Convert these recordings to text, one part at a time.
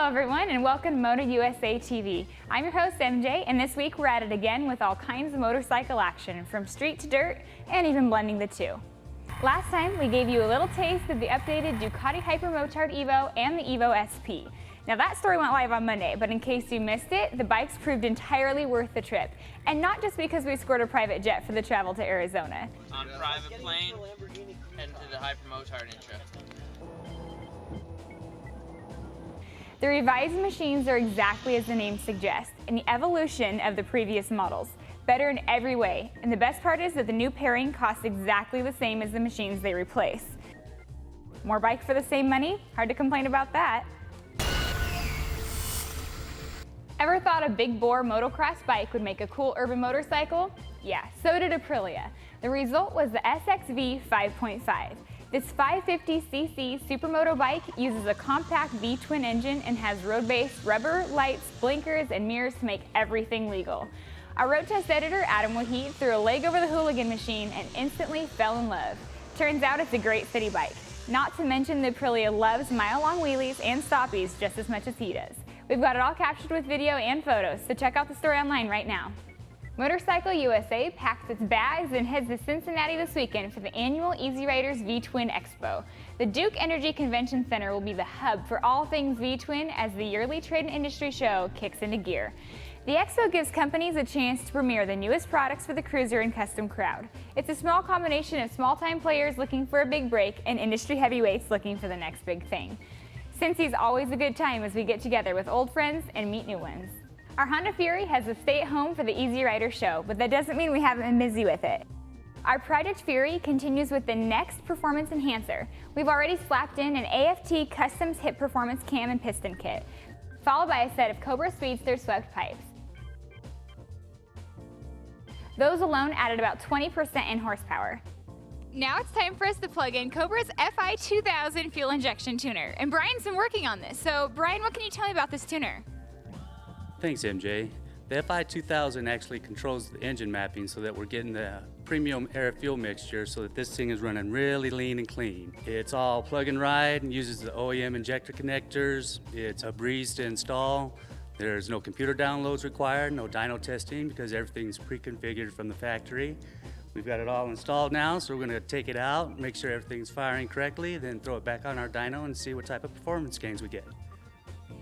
everyone, and welcome to MotoUSA TV. I'm your host MJ, and this week we're at it again with all kinds of motorcycle action, from street to dirt, and even blending the two. Last time we gave you a little taste of the updated Ducati Hypermotard EVO and the EVO SP. Now that story went live on Monday, but in case you missed it, the bikes proved entirely worth the trip. And not just because we scored a private jet for the travel to Arizona. On private plane, and to the Hypermotard intro. The revised machines are exactly as the name suggests, an evolution of the previous models. Better in every way, and the best part is that the new pairing costs exactly the same as the machines they replace. More bike for the same money? Hard to complain about that. Ever thought a big bore motocross bike would make a cool urban motorcycle? Yeah, so did Aprilia. The result was the SXV 5.5. This 550cc supermoto bike uses a compact V-twin engine and has road-based rubber, lights, blinkers, and mirrors to make everything legal. Our road test editor, Adam Wahid, threw a leg over the hooligan machine and instantly fell in love. Turns out it's a great city bike. Not to mention the Aprilia loves mile-long wheelies and stoppies just as much as he does. We've got it all captured with video and photos, so check out the story online right now. Motorcycle USA packs its bags and heads to Cincinnati this weekend for the annual Easy Riders V-Twin Expo. The Duke Energy Convention Center will be the hub for all things V-Twin as the yearly trade and industry show kicks into gear. The expo gives companies a chance to premiere the newest products for the cruiser and custom crowd. It's a small combination of small-time players looking for a big break and industry heavyweights looking for the next big thing. Cincy's always a good time as we get together with old friends and meet new ones. Our Honda Fury has to stay at home for the Easy Rider show, but that doesn't mean we haven't been busy with it. Our Project Fury continues with the next performance enhancer. We've already slapped in an AFT Customs hip performance cam and piston kit, followed by a set of Cobra Speedster swept pipes. Those alone added about 20% in horsepower. Now it's time for us to plug in Cobra's FI 2000 fuel injection tuner, and Brian's been working on this. So Brian, what can you tell me about this tuner? Thanks, MJ. The FI 2000 actually controls the engine mapping so that we're getting the premium air fuel mixture so that this thing is running really lean and clean. It's all plug and ride and uses the OEM injector connectors. It's a breeze to install. There's no computer downloads required, no dyno testing because everything's pre-configured from the factory. We've got it all installed now, so we're going to take it out, make sure everything's firing correctly, then throw it back on our dyno and see what type of performance gains we get.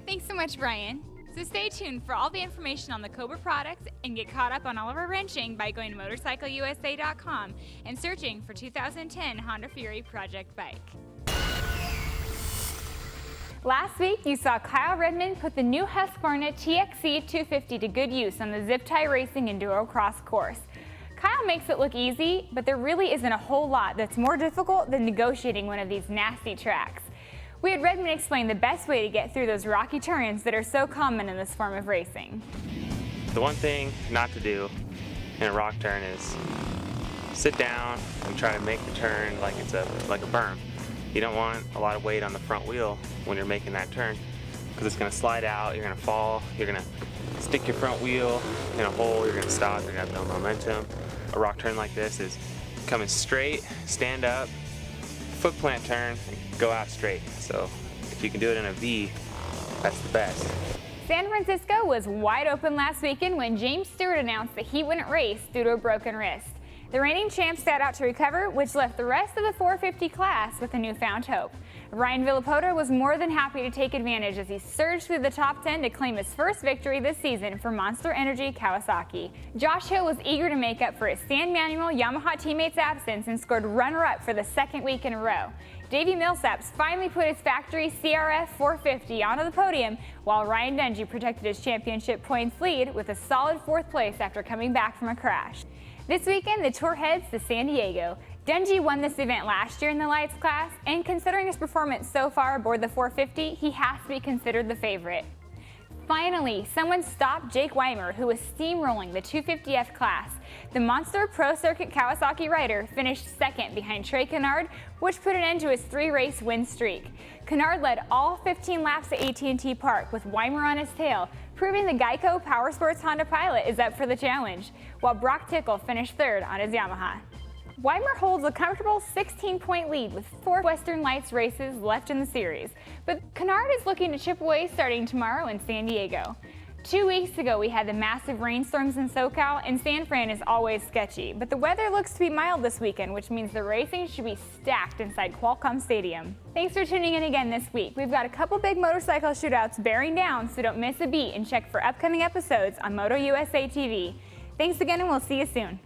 Thanks so much, Brian. So stay tuned for all the information on the Cobra products and get caught up on all of our wrenching by going to motorcycleusa.com and searching for 2010 Honda Fury Project Bike. Last week, you saw Kyle Redmond put the new Husqvarna TXC 250 to good use on the Zip Tie Racing Enduro Cross course. Kyle makes it look easy, but there really isn't a whole lot that's more difficult than negotiating one of these nasty tracks. We had Redmond explain the best way to get through those rocky turns that are so common in this form of racing. The one thing not to do in a rock turn is sit down and try to make the turn like it's like a berm. You don't want a lot of weight on the front wheel when you're making that turn because it's going to slide out, you're going to fall, you're going to stick your front wheel in a hole, you're going to stop, you're going to have no momentum. A rock turn like this is coming straight, stand up, foot plant turn, and go out straight. So if you can do it in a V, that's the best. San Francisco was wide open last weekend when James Stewart announced that he wouldn't race due to a broken wrist. The reigning champ set out to recover, which left the rest of the 450 class with a newfound hope. Ryan Villopoto was more than happy to take advantage as he surged through the top 10 to claim his first victory this season for Monster Energy Kawasaki. Josh Hill was eager to make up for his San Manuel Yamaha teammate's absence and scored runner-up for the second week in a row. Davey Millsaps finally put his factory CRF 450 onto the podium, while Ryan Dungey protected his championship points lead with a solid fourth place after coming back from a crash. This weekend, the tour heads to San Diego. Dungey won this event last year in the lights class, and considering his performance so far aboard the 450, he has to be considered the favorite. Finally, someone stopped Jake Weimer, who was steamrolling the 250F class. The Monster Pro Circuit Kawasaki rider finished second behind Trey Canard, which put an end to his 3-race win streak. Canard led all 15 laps at AT&T Park with Weimer on his tail, proving the Geico Powersports Honda Pilot is up for the challenge, while Brock Tickle finished third on his Yamaha. Weimer holds a comfortable 16-point lead with 4 Western Lights races left in the series, but Canard is looking to chip away starting tomorrow in San Diego. 2 weeks ago, we had the massive rainstorms in SoCal, and San Fran is always sketchy, but the weather looks to be mild this weekend, which means the racing should be stacked inside Qualcomm Stadium. Thanks for tuning in again this week. We've got a couple big motorcycle shootouts bearing down, so don't miss a beat and check for upcoming episodes on MotoUSA TV. Thanks again, and we'll see you soon.